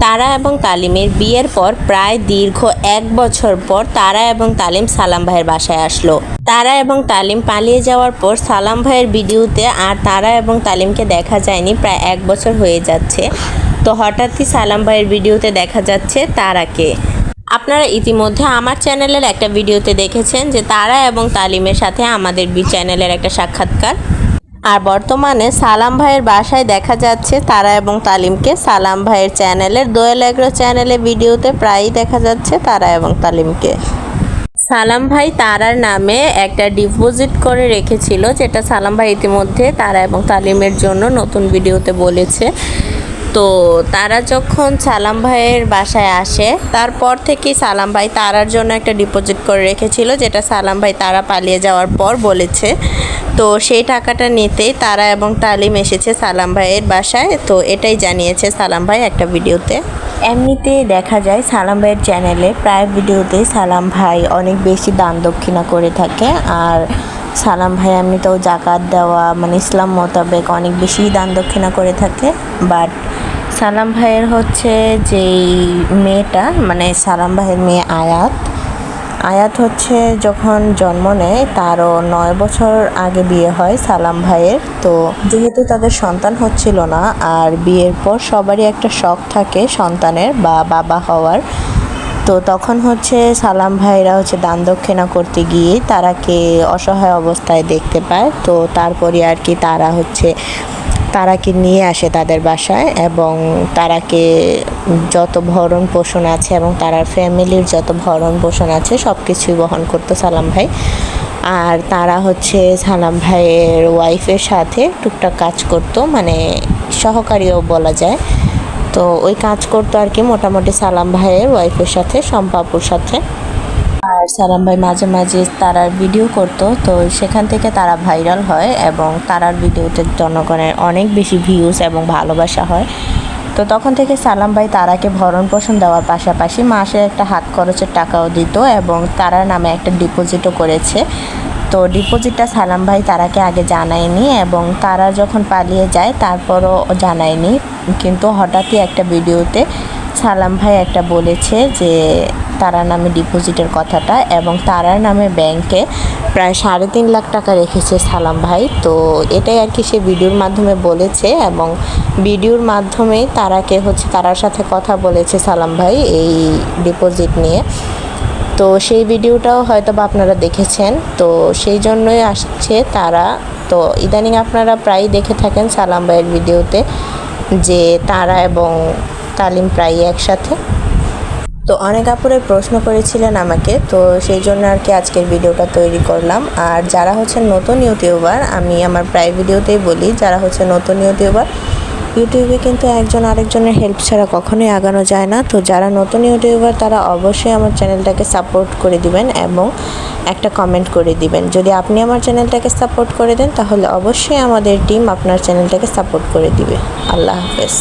তারা এবং তালিমের বিয়ের পর প্রায় দীর্ঘ 1 বছর পর তারা এবং তালিম সালাম ভাইয়ের বাসায় আসলো। তারা এবং তালিম পালিয়ে যাওয়ার পর সালাম ভাইয়ের ভিডিওতে আর তারা এবং তালিমকে দেখা যায়নি, প্রায় 1 বছর হয়ে যাচ্ছে। তো হঠাৎই সালাম ভাইয়ের ভিডিওতে দেখা যাচ্ছে তারাকে। আপনারা ইতিমধ্যে আমার চ্যানেলের একটা ভিডিওতে দেখেছেন যে তারা এবং তালিমের সাথে আমাদের চ্যানেলের একটা সাক্ষাৎকার। আর বর্তমানে সালাম ভাইয়ের বাসায় দেখা যাচ্ছে তারা এবং তালিমকে। সালাম ভাইয়ের চ্যানেলের দোয়েল এগ্রো চ্যানেলে ভিডিওতে প্রায়ই দেখা যাচ্ছে তারা এবং তালিমকে। সালাম ভাই তারার নামে একটা ডিপোজিট করে রেখেছিল, যেটা সালাম ভাই ইতিমধ্যে তারা এবং তালিমের জন্য নতুন ভিডিওতে বলেছে। তো তারা যখন সালাম ভাইয়ের বাসায় আসে তারপর থেকেই সালাম ভাই তারার জন্য একটা ডিপোজিট করে রেখেছিল, যেটা সালাম ভাই তারা পালিয়ে যাওয়ার পর বলেছে। তো সেই টাকাটা নিতেই তারা এবং তালিম এসেছে সালাম ভাইয়ের বাসায়। তো এটাই জানিয়েছে সালাম ভাই একটা ভিডিওতে। এমনিতেই দেখা যায় সালাম ভাইয়ের চ্যানেলে প্রায় ভিডিওতেই সালাম ভাই অনেক বেশি দান দক্ষিণা করে থাকে। আর সালাম ভাই এমনিতেও জাকাত দেওয়া মানে ইসলাম মোতাবেক অনেক বেশি দান দক্ষিণা করে থাকে। বাট সালাম ভাইয়ের হচ্ছে যেই মেয়েটা, মানে সালাম ভাইয়ের মেয়ে আয়াত হচ্ছে যখন জন্ম নেয় তারও 9 বছর আগে বিয়ে হয় সালাম ভাইয়ের। তো যেহেতু তাদের সন্তান হচ্ছিল না, আর বিয়ের পর সবারই একটা শখ থাকে সন্তানের বা বাবা হওয়ার। তো তখন হচ্ছে সালাম ভাইরা হচ্ছে দান দক্ষিণা করতে গিয়ে তারাকে অসহায় অবস্থায় দেখতে পায়। তো তারপরে আর কি তারাকে নিয়ে আসে তাদের বাসায়, এবং তারাকে যত ভরণ পোষণ আছে এবং তারার ফ্যামিলির যত ভরণ পোষণ আছে সব কিছুই বহন করতো সালাম ভাই। আর তারা হচ্ছে সালাম ভাইয়ের ওয়াইফের সাথে টুকটাক কাজ করতো, মানে সহকারীও বলা যায়। তো ওই কাজ করতো আর কি মোটামুটি সালাম ভাইয়ের ওয়াইফের সাথে, শম্পাপুর সাথে। আর সালাম ভাই মাঝে মাঝে তারার ভিডিও করতো, তো সেখান থেকে তারা ভাইরাল হয় এবং তারার ভিডিওতে জনগণের অনেক বেশি ভিউজ এবং ভালোবাসা হয়। তো তখন থেকে সালাম ভাই তারাকে ভরণ পোষণ দেওয়ার পাশাপাশি মাসে একটা হাত খরচের টাকাও দিত এবং তারার নামে একটা ডিপোজিটও করেছে। তো ডিপোজিটটা সালাম ভাই তারাকে আগে জানায়নি, এবং তারা যখন পালিয়ে যায় তারপরও জানায়নি। কিন্তু হঠাৎই একটা ভিডিওতে সালাম ভাই একটা বলেছে যে তারার নামে ডিপোজিটের কথাটা, এবং তারার নামে ব্যাংকে প্রায় 3.5 লাখ টাকা রেখেছে সালাম ভাই। তো এটাই আর কি সে ভিডিওর মাধ্যমে বলেছে, এবং ভিডিওর মাধ্যমেই তারাকে হচ্ছে তারার সাথে কথা বলেছে সালাম ভাই এই ডিপোজিট নিয়ে। তো সেই ভিডিওটাও হয়তো বা আপনারা দেখেছেন, তো সেই জন্যই আসছে তারা। তো ইদানিং আপনারা প্রায় দেখে থাকেন সালাম ভাইয়ের ভিডিওতে যে তারা এবং তালিম প্রায় একসাথে। তো অনেক আপুরে প্রশ্ন করেছিলেন আমাকে, তো সেই জন্য আর কি আজকের ভিডিওটা তৈরি করলাম। আর যারা হচ্ছে নতুন ইউটিউবার, আমি আমার প্রায় ভিডিওতেই বলি, যারা হচ্ছে নতুন ইউটিউবে কিন্তু একজন আরেকজনের হেল্প ছাড়া কখনোই আগানো যায় না। তো যারা নতুন ইউটিউবার তারা অবশ্যই আমার চ্যানেলটাকে সাপোর্ট করে দিবেন এবং একটা কমেন্ট করে দিবেন। যদি আপনি আমার চ্যানেলটাকে সাপোর্ট করে দেন তাহলে অবশ্যই আমাদের টিম আপনার চ্যানেলটাকে সাপোর্ট করে দিবে। আল্লাহ হাফেজ।